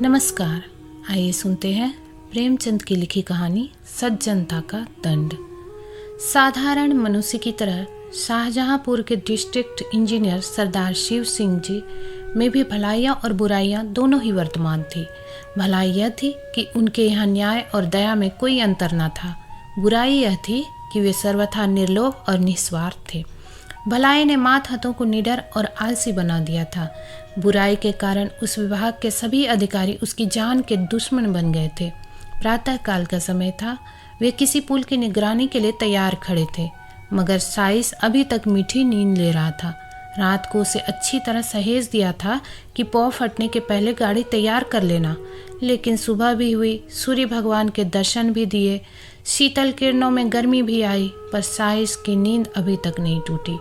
नमस्कार। आइए सुनते हैं प्रेमचंद की लिखी कहानी सज्जनता का दंड। साधारण मनुष्य की तरह शाहजहांपुर के डिस्ट्रिक्ट इंजीनियर सरदार शिव सिंह जी में भी भलाइयाँ और बुराइयाँ दोनों ही वर्तमान थी। भलाई यह थी कि उनके यहाँ न्याय और दया में कोई अंतर न था। बुराई यह थी कि वे सर्वथा निर्लोभ और निस्वार्थ थे। भलाई ने मात हतों को निडर और आलसी बना दिया था। बुराई के कारण उस विभाग के सभी अधिकारी उसकी जान के दुश्मन बन गए थे। प्रातः काल का समय था। वे किसी पुल की निगरानी के लिए तैयार खड़े थे, मगर साइस अभी तक मीठी नींद ले रहा था। रात को उसे अच्छी तरह सहेज दिया था कि पौ फटने के पहले गाड़ी तैयार कर लेना। लेकिन सुबह भी हुई, सूर्य भगवान के दर्शन भी दिए, शीतल किरणों में गर्मी भी आई, पर साइस की नींद अभी तक नहीं टूटी।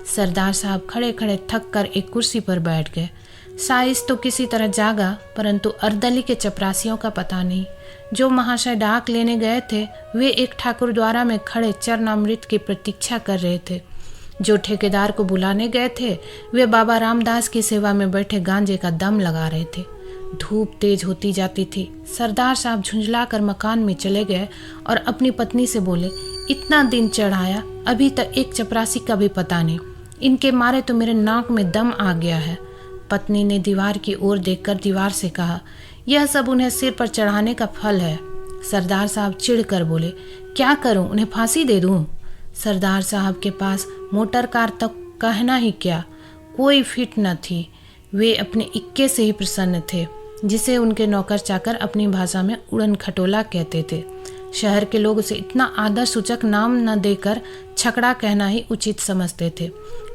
सरदार साहब खड़े खड़े थक कर एक कुर्सी पर बैठ गए। साइस तो किसी तरह जागा, परंतु अर्दली के चपरासियों का पता नहीं। जो महाशय डाक लेने गए थे वे एक ठाकुरद्वारा में खड़े चरणामृत की प्रतीक्षा कर रहे थे। जो ठेकेदार को बुलाने गए थे वे बाबा रामदास की सेवा में बैठे गांजे का दम लगा रहे थे। धूप तेज होती जाती थी। सरदार साहब झुंझला कर मकान में चले गए और अपनी पत्नी से बोले, इतना दिन चढ़ाया, अभी तक एक चपरासी का भी पता नहीं। इनके मारे तो मेरे नाक में दम आ गया है। पत्नी ने दीवार की ओर देखकर दीवार से कहा, यह सब उन्हें सिर पर चढ़ाने का फल है। सरदार साहब चिढ़कर बोले, क्या करूं, उन्हें फांसी दे दूं? सरदार साहब के पास मोटर कार तक कहना ही क्या, कोई फिट न थी। वे अपने इक्के से ही प्रसन्न थे, जिसे उनके नौकर चाकर अपनी भाषा में उड़न खटोला कहते थे। शहर के लोग उसे इतना आदर सूचक नाम न देकर छकड़ा कहना ही उचित समझते थे।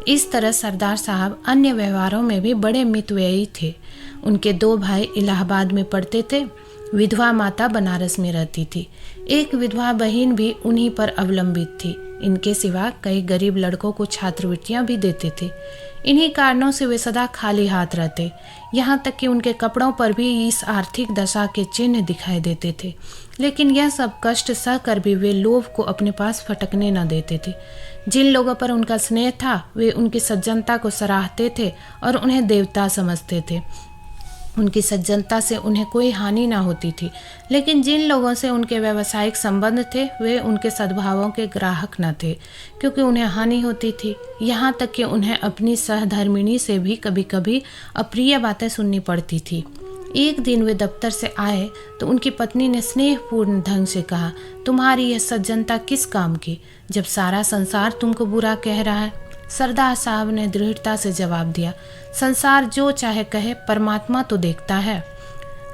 इस तरह सरदार साहब अन्य व्यवहारों में भी बड़े मितव्ययी थे। उनके दो भाई इलाहाबाद में पढ़ते थे। विधवा माता बनारस में रहती थी। एक विधवा बहन भी उन्हीं पर अवलंबित थी। इनके सिवा कई गरीब लड़कों को छात्रवृत्तियां भी देते थे। इन्हीं कारणों से वे सदा खाली हाथ रहते। यहाँ तक कि उनके कपड़ों पर भी इस आर्थिक दशा के चिन्ह दिखाई देते थे। लेकिन यह सब कष्ट सहकर भी वे लोभ को अपने पास फटकने न देते थे। जिन लोगों पर उनका स्नेह था वे उनकी सज्जनता को सराहते थे और उन्हें देवता समझते थे। उनकी सज्जनता से उन्हें कोई हानि ना होती थी। लेकिन जिन लोगों से उनके व्यावसायिक संबंध थे वे उनके सद्भावों के ग्राहक न थे, क्योंकि उन्हें हानि होती थी। यहाँ तक कि उन्हें अपनी सहधर्मिणी से भी कभी कभी अप्रिय बातें सुननी पड़ती थी। एक दिन वे दफ्तर से आए तो उनकी पत्नी ने स्नेहपूर्ण ढंग से कहा, तुम्हारी यह सज्जनता किस काम की, जब सारा संसार तुमको बुरा कह रहा है? सरदार साहब ने दृढ़ता से जवाब दिया, संसार जो चाहे कहे, परमात्मा तो देखता है।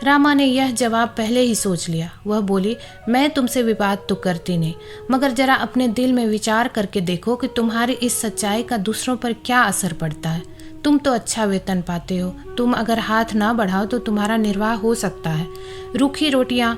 रामा ने यह जवाब पहले ही सोच लिया। वह बोली, मैं तुमसे विवाद तो करती नहीं, मगर जरा अपने दिल में विचार करके देखो कि तुम्हारी इस सच्चाई का दूसरों पर क्या असर पड़ता है। तुम तो अच्छा वेतन पाते हो, तुम अगर हाथ ना बढ़ाओ तो तुम्हारा निर्वाह हो सकता है। रूखी रोटियां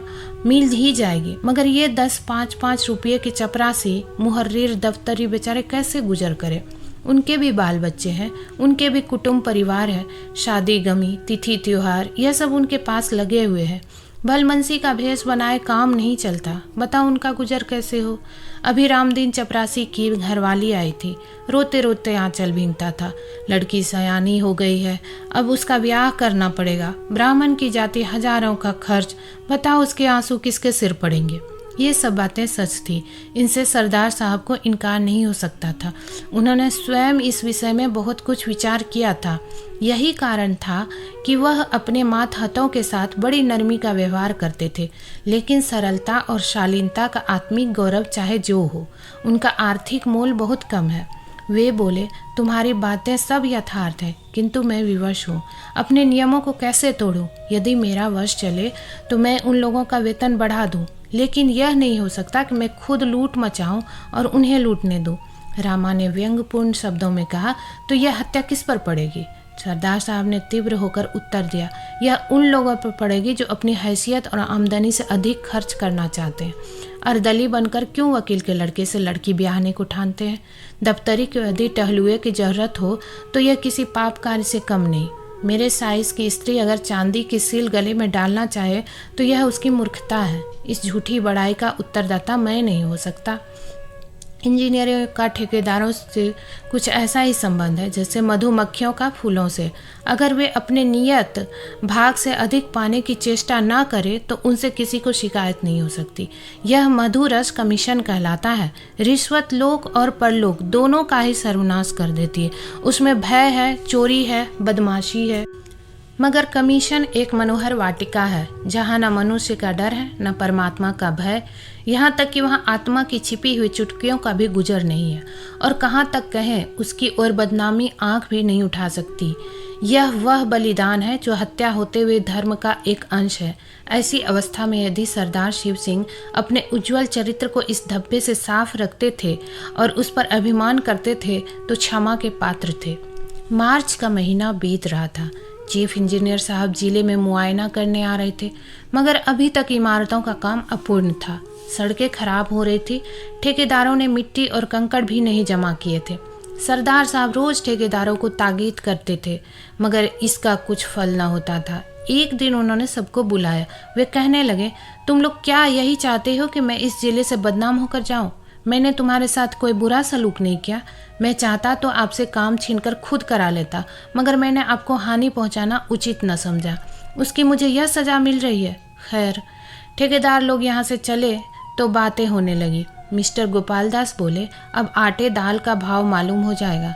मिल ही जाएगी, मगर ये 10-5 रुपये के चपरासी मुहर्रिर दफ्तरी बेचारे कैसे गुजर करे? उनके भी बाल बच्चे हैं, उनके भी कुटुंब परिवार है, शादी गमी तिथि त्योहार यह सब उनके पास लगे हुए हैं। भलमनसी का भेष बनाए काम नहीं चलता। बताओ उनका गुजर कैसे हो? अभी रामदीन चपरासी की घरवाली आई थी, रोते रोते आंचल भींगता था। लड़की सयानी हो गई है, अब उसका ब्याह करना पड़ेगा। ब्राह्मण की जाति हजारों का खर्च, बताओ उसके आंसू किसके सिर पड़ेंगे? ये सब बातें सच थी। इनसे सरदार साहब को इनकार नहीं हो सकता था। उन्होंने स्वयं इस विषय में बहुत कुछ विचार किया था। यही कारण था कि वह अपने मातहतों के साथ बड़ी नरमी का व्यवहार करते थे। लेकिन सरलता और शालीनता का आत्मिक गौरव चाहे जो हो, उनका आर्थिक मोल बहुत कम है। वे बोले, तुम्हारी बातें सब यथार्थ है, किंतु मैं विवश हूँ। अपने नियमों को कैसे तोड़ूं? यदि मेरा वश चले तो मैं उन लोगों का वेतन बढ़ा दूं, लेकिन यह नहीं हो सकता कि मैं खुद लूट मचाऊं और उन्हें लूटने दूं। रामा ने व्यंग्यपूर्ण शब्दों में कहा, तो यह हत्या किस पर पड़ेगी? सरदार साहब ने तीव्र होकर उत्तर दिया, यह उन लोगों पर पड़ेगी जो अपनी हैसियत और आमदनी से अधिक खर्च करना चाहते हैं। अर्दली बनकर क्यों वकील के लड़के से लड़की ब्याहने को ठानते हैं? दफ्तरी के यदि टहलुए की जरूरत हो तो यह किसी पाप कार्य से कम नहीं। मेरे साइज की स्त्री अगर चांदी की सील गले में डालना चाहे तो यह उसकी मूर्खता है। इस झूठी बड़ाई का उत्तरदाता मैं नहीं हो सकता। इंजीनियरिंग का ठेकेदारों से कुछ ऐसा ही संबंध है जैसे मधुमक्खियों का फूलों से। अगर वे अपने नियत भाग से अधिक पाने की चेष्टा ना करें तो उनसे किसी को शिकायत नहीं हो सकती। यह मधुरस कमीशन कहलाता है। रिश्वत लोक और परलोक दोनों का ही सर्वनाश कर देती है। उसमें भय है, चोरी है, बदमाशी है। मगर कमीशन एक मनोहर वाटिका है जहाँ न मनुष्य का डर है न परमात्मा का भय, यहाँ तक कि वहाँ आत्मा की छिपी हुई चुटकियों का भी गुजर नहीं है। और कहाँ तक कहें, उसकी ओर बदनामी आंख भी नहीं उठा सकती। यह वह बलिदान है जो हत्या होते हुए धर्म का एक अंश है। ऐसी अवस्था में यदि सरदार शिव सिंह अपने उज्जवल चरित्र को इस धब्बे से साफ रखते थे और उस पर अभिमान करते थे तो क्षमा के पात्र थे। मार्च का महीना बीत रहा था। चीफ इंजीनियर साहब जिले में मुआयना करने आ रहे थे, मगर अभी तक इमारतों का काम अपूर्ण था। सड़कें खराब हो रही थी। ठेकेदारों ने मिट्टी और कंकड़ भी नहीं जमा किए थे। सरदार साहब रोज ठेकेदारों को ताकीद करते थे, मगर इसका कुछ फल न होता था। एक दिन उन्होंने सबको बुलाया। वे कहने लगे, तुम लोग क्या यही चाहते हो कि मैं इस जिले से बदनाम होकर जाऊं? मैंने तुम्हारे साथ कोई बुरा सलूक नहीं किया। मैं चाहता तो आपसे काम छीनकर खुद करा लेता, मगर मैंने आपको हानि पहुंचाना उचित न समझा। उसकी मुझे यह सज़ा मिल रही है। खैर, ठेकेदार लोग यहाँ से चले तो बातें होने लगी। मिस्टर गोपाल दास बोले, अब आटे दाल का भाव मालूम हो जाएगा।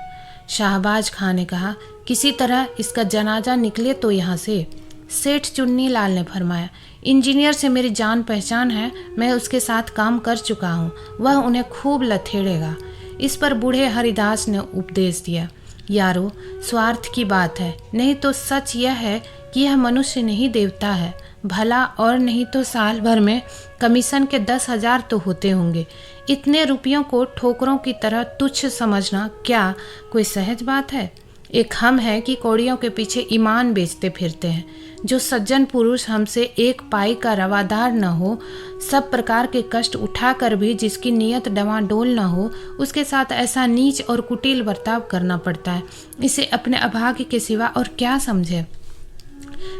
शाहबाज खां ने कहा, किसी तरह इसका जनाजा निकले तो यहाँ से। सेठ चुन्नी लाल ने फरमाया, इंजीनियर से मेरी जान पहचान है, मैं उसके साथ काम कर चुका हूँ, वह उन्हें खूब लथेड़ेगा। इस पर बूढ़े हरिदास ने उपदेश दिया, यारो, स्वार्थ की बात है, नहीं तो सच यह है कि यह मनुष्य नहीं देवता है। भला और नहीं तो साल भर में कमीशन के 10,000 तो होते होंगे। इतने रुपयों को ठोकरों की तरह तुच्छ समझना क्या कोई सहज बात है? एक हम है कि कौड़ियों के पीछे ईमान बेचते फिरते हैं। जो सज्जन पुरुष हमसे एक पाई का रवादार न हो, सब प्रकार के कष्ट उठाकर भी जिसकी नीयत डवाडोल न हो, उसके साथ ऐसा नीच और कुटिल बर्ताव करना पड़ता है। इसे अपने अभाग्य के सिवा और क्या समझे?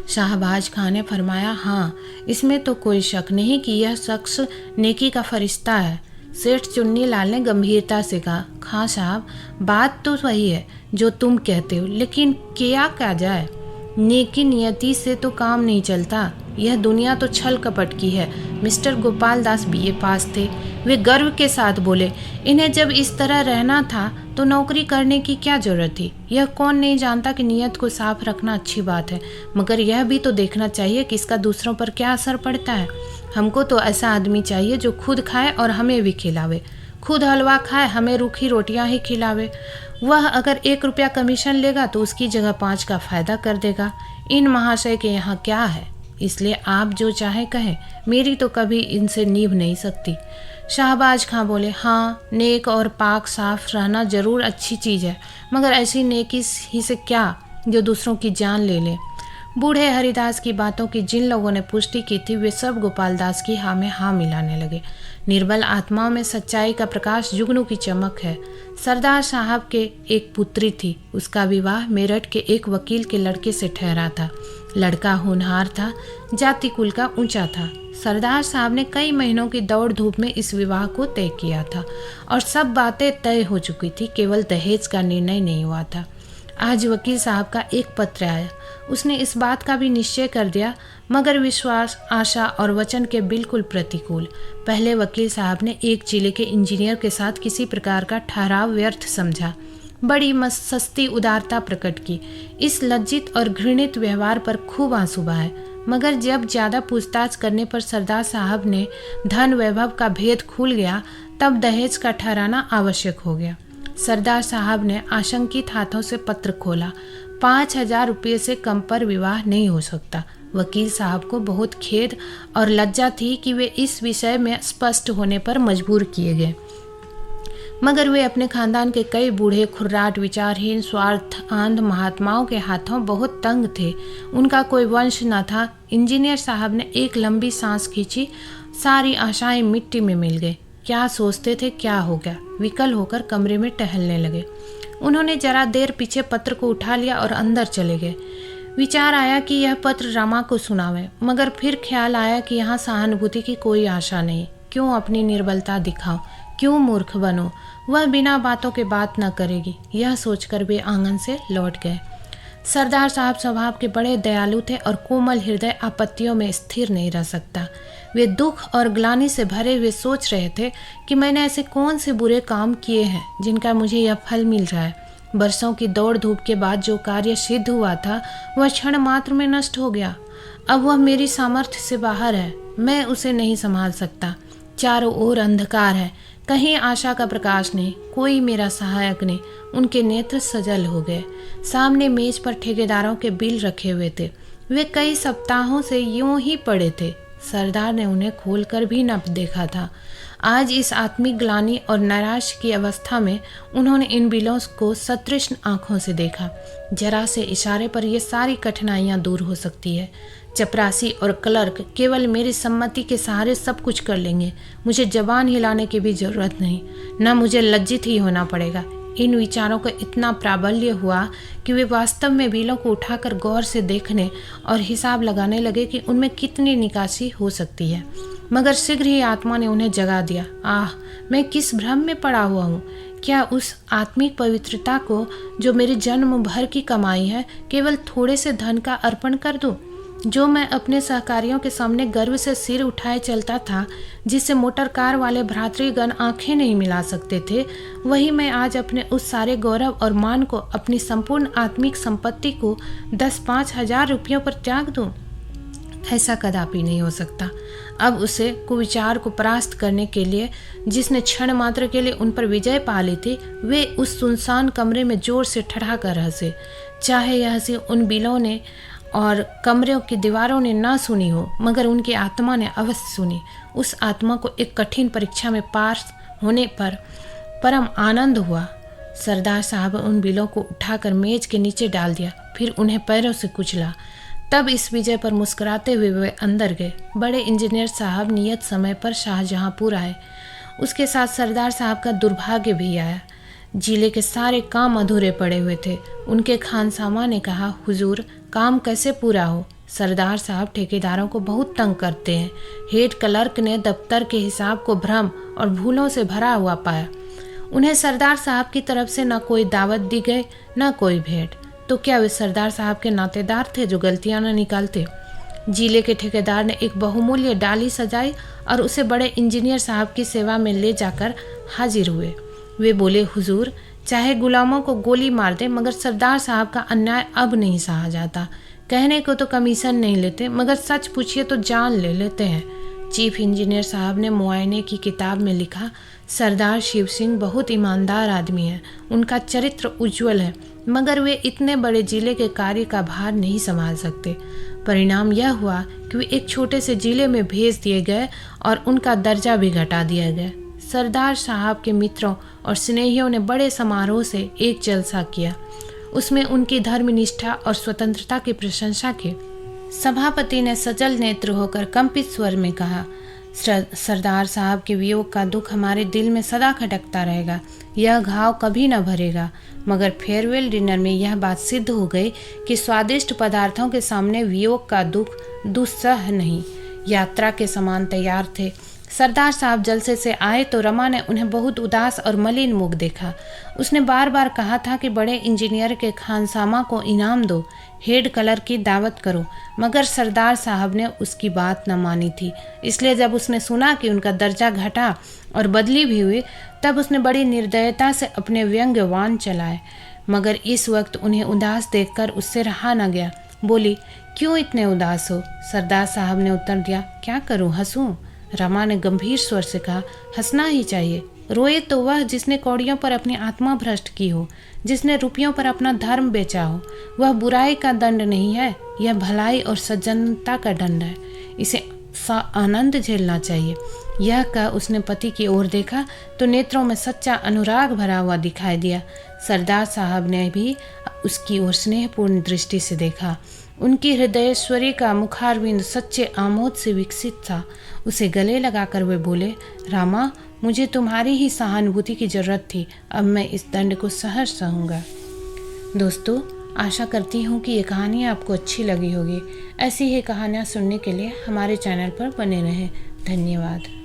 शाहबाज खां ने फरमाया, हाँ, इसमें तो कोई शक नहीं कि यह शख्स नेकी का फरिश्ता है। सेठ चुन्नी लाल ने गंभीरता से कहा, खां साहब, बात तो वही है जो तुम कहते हो, लेकिन किया क्या जाए? नेकी नियति से तो काम नहीं चलता। यह दुनिया तो छल कपट की है। मिस्टर गोपाल दास बीए पास थे। वे गर्व के साथ बोले, इन्हें जब इस तरह रहना था तो नौकरी करने की क्या जरूरत थी? यह कौन नहीं जानता कि नियत को साफ रखना अच्छी बात है, मगर यह भी तो देखना चाहिए कि इसका दूसरों पर क्या असर पड़ता है। हमको तो ऐसा आदमी चाहिए जो खुद खाए और हमें भी खिलावे, खुद हलवा खाए, हमें रूखी रोटियां ही खिलावे। वह अगर 1 रुपया कमीशन लेगा तो उसकी जगह 5 का फायदा कर देगा। इन महाशय के यहाँ क्या है? इसलिए आप जो चाहे कहें, मेरी तो कभी इनसे नीभ नहीं सकती। शाहबाज खां बोले, हाँ, नेक और पाक साफ रहना जरूर अच्छी चीज़ है, मगर ऐसी नेकी ही से क्या जो दूसरों की जान ले ले। बूढ़े हरिदास की बातों की जिन लोगों ने पुष्टि की थी, वे सब गोपाल दास की हाँ में हाँ मिलाने लगे। निर्बल आत्माओं में सच्चाई का प्रकाश जुगनू की चमक है। सरदार साहब के एक पुत्री थी। उसका विवाह मेरठ के एक वकील के लड़के से ठहरा था। लड़का होनहार था, जाति कुल का ऊंचा था। सरदार साहब ने कई महीनों की दौड़ धूप में इस विवाह को तय किया था और सब बातें तय हो चुकी थी, केवल दहेज का निर्णय नहीं हुआ था। आज वकील साहब का एक पत्र आया। उसने इस बात का भी निश्चय कर दिया, मगर विश्वास, आशा और वचन के बिल्कुल प्रतिकूल। पहले वकील साहब ने एक जिले के इंजीनियर के साथ किसी प्रकार का ठहराव व्यर्थ समझा, बड़ी सस्ती उदारता प्रकट की। इस लज्जित और घृणित व्यवहार पर खूब आंसू बहाए, मगर जब ज़्यादा पूछताछ करने पर सरदार साहब ने धन वैभव का भेद खुल गया, तब दहेज का ठहराना आवश्यक हो गया। सरदार साहब ने आशंकित हाथों से पत्र खोला। 5,000 रुपये से कम पर विवाह नहीं हो सकता। वकील साहब को बहुत खेद और लज्जा थी कि वे इस विषय में स्पष्ट होने पर मजबूर किए गए, मगर वे अपने खानदान के कई बूढ़े, खुर्राट, विचारहीन, स्वार्थ आंध महात्माओं के हाथों बहुत तंग थे। उनका कोई वंश न था। इंजीनियर साहब ने एक लंबी सांस खींची। सारी आशाएं मिट्टी में मिल गई। क्या सोचते थे, क्या हो गया? विकल होकर कमरे में टहलने लगे। उन्होंने जरा देर पीछे पत्र को उठा लिया और अंदर चले गए। विचार आया कि यह पत्र रामा को सुनावे, मगर फिर ख्याल आया कि यहाँ सहानुभूति की कोई आशा नहीं। क्यों अपनी निर्बलता दिखाऊं? क्यों मूर्ख बनो। वह बिना बातों के बात न करेगी, यह सोचकर वे आंगन से लौट गए। सरदार साहब स्वभाव के बड़े दयालु थे और कोमल हृदय आपत्तियों में स्थिर नहीं रह सकता। वे दुख और ग्लानि से भरे हुए सोच रहे थे कि मैंने ऐसे कौन से बुरे काम किए हैं जिनका मुझे यह फल मिल रहा है। बरसों की दौड़ धूप के बाद जो कार्य सिद्ध हुआ था वह क्षण मात्र में नष्ट हो गया। अब वह मेरी सामर्थ्य से बाहर है, मैं उसे नहीं संभाल सकता। चारों ओर अंधकार है, कहीं आशा का प्रकाश नहीं, कोई मेरा सहायक नहीं। उनके नेत्र सजल हो गए। सामने मेज पर ठेकेदारों के बिल रखे हुए थे। वे कई सप्ताहों से यूं ही पड़े थे। सरदार ने उन्हें खोलकर भी न देखा था। आज इस आत्मिक ग्लानि और नैराश्य की अवस्था में उन्होंने इन बिलों को सतृष्ण आंखों से देखा। जरा से इशारे पर ये सारी कठिनाइयां दूर हो सकती है। चपरासी और क्लर्क केवल मेरी सम्मति के सहारे सब कुछ कर लेंगे। मुझे जबान हिलाने की भी जरूरत नहीं, न मुझे लज्जित ही होना पड़ेगा। इन विचारों का इतना प्राबल्य हुआ कि वे वास्तव में बिलों को उठाकर गौर से देखने और हिसाब लगाने लगे कि उनमें कितनी निकासी हो सकती है। मगर शीघ्र ही आत्मा ने उन्हें जगा दिया। आह, मैं किस भ्रम में पड़ा हुआ हूँ। क्या उस आत्मिक पवित्रता को जो मेरी जन्म भर की कमाई है केवल थोड़े से धन का अर्पण कर दूँ? जो मैं अपने सहकारियों के सामने गर्व से सिर उठाए चलता था, जिससे मोटर कार वाले भ्रातृगण आंखें नहीं मिला सकते थे, वही मैं आज अपने उस सारे गौरव और मान को, अपनी संपूर्ण आत्मिक संपत्ति को 10-5 हजार रुपयों पर त्याग दूं? ऐसा कदापि नहीं हो सकता। अब उसे कुविचार को परास्त करने के लिए, जिसने क्षण मात्र के लिए उन पर विजय पा ली थी, वे उस सुनसान कमरे में जोर से ठठाकर हंसे। चाहे यह हंसी उन बिलों ने और कमरों की दीवारों ने ना सुनी हो, मगर उनकी आत्मा ने अवश्य सुनी। उस आत्मा को एक कठिन परीक्षा में पास होने पर परम आनंद हुआ। सरदार साहब उन बिलों को उठाकर मेज के नीचे डाल दिया, फिर उन्हें पैरों से कुचला। तब इस विजय पर मुस्कुराते हुए वे अंदर गए। बड़े इंजीनियर साहब नियत समय पर शाहजहांपुर आए। उसके साथ सरदार साहब का दुर्भाग्य भी आया। जिले के सारे काम अधूरे पड़े हुए थे। उनके खानसामा ने कहा, हुजूर, काम कैसे पूरा हो? सरदार साहब ठेकेदारों को बहुत तंग करते हैं। हेड क्लर्क ने दफ्तर के हिसाब को भ्रम और भूलों से भरा हुआ पाया। उन्हें सरदार साहब की तरफ से न कोई दावत दी गई, न कोई भेंट। तो क्या वे सरदार साहब के नातेदार थे जो गलतियां न निकालते? जिले के ठेकेदार ने एक बहुमूल्य डाली सजाई और उसे बड़े इंजीनियर साहब की सेवा में ले जाकर हाजिर हुए। वे बोले, हुजूर, चाहे गुलामों को गोली मार दे, मगर सरदार साहब का अन्याय अब नहीं सहा जाता। कहने को तो कमीशन नहीं लेते, मगर सच पूछिए तो जान ले लेते हैं। चीफ इंजीनियर साहब ने मुआयने की किताब में लिखा, सरदार शिव सिंह बहुत ईमानदार आदमी है, उनका चरित्र उज्जवल है, मगर वे इतने बड़े जिले के कार्य का भार नहीं संभाल सकते। परिणाम यह हुआ कि वे एक छोटे से जिले में भेज दिए गए और उनका दर्जा भी घटा दिया गया। सरदार साहब के मित्रों और स्नेहियों ने बड़े समारोह से एक जलसा किया। उसमें उनकी धर्मनिष्ठा और स्वतंत्रता की प्रशंसा की। सभापति ने सजल नेत्र होकर कंपित स्वर में कहा, सरदार साहब के वियोग का दुख हमारे दिल में सदा खटकता रहेगा। यह घाव कभी न भरेगा। मगर फेयरवेल डिनर में यह बात सिद्ध हो गई कि स्वादिष्ट पदार्थों के सामने वियोग का दुख दुस्सह नहीं। यात्रा के समान तैयार थे। सरदार साहब जलसे से आए तो रमा ने उन्हें बहुत उदास और मलिन मुख देखा। उसने बार बार कहा था कि बड़े इंजीनियर के खानसामा को इनाम दो, हेड कलर की दावत करो, मगर सरदार साहब ने उसकी बात न मानी थी। इसलिए जब उसने सुना कि उनका दर्जा घटा और बदली भी हुई, तब उसने बड़ी निर्दयता से अपने व्यंग्यवान चलाए। मगर इस वक्त उन्हें उदास देखकर उससे रहा न गया। बोली, क्यों इतने उदास हो? सरदार साहब ने उत्तर दिया, क्या करूं, हंसूं? रमा ने गंभीर स्वर से कहा, हंसना ही चाहिए। रोए तो वह जिसने कौड़ियों पर अपनी आत्मा भ्रष्ट की हो, जिसने रुपयों पर अपना धर्म बेचा हो। वह बुराई का दंड नहीं है, यह भलाई और सज्जनता का दंड है। इसे आनंद झेलना चाहिए। यह कह उसने पति की ओर देखा तो नेत्रों में सच्चा अनुराग भरा हुआ दिखाई दिया। सरदार साहब ने भी उसकी ओर स्नेहपूर्ण दृष्टि से देखा। उनकी हृदयेश्वरी का मुखारविंद सच्चे आमोद से विकसित था। उसे गले लगाकर वे बोले, रामा, मुझे तुम्हारी ही सहानुभूति की जरूरत थी। अब मैं इस दंड को सहज सहूँगा। दोस्तों, आशा करती हूँ कि ये कहानी आपको अच्छी लगी होगी। ऐसी ही कहानियाँ सुनने के लिए हमारे चैनल पर बने रहें। धन्यवाद।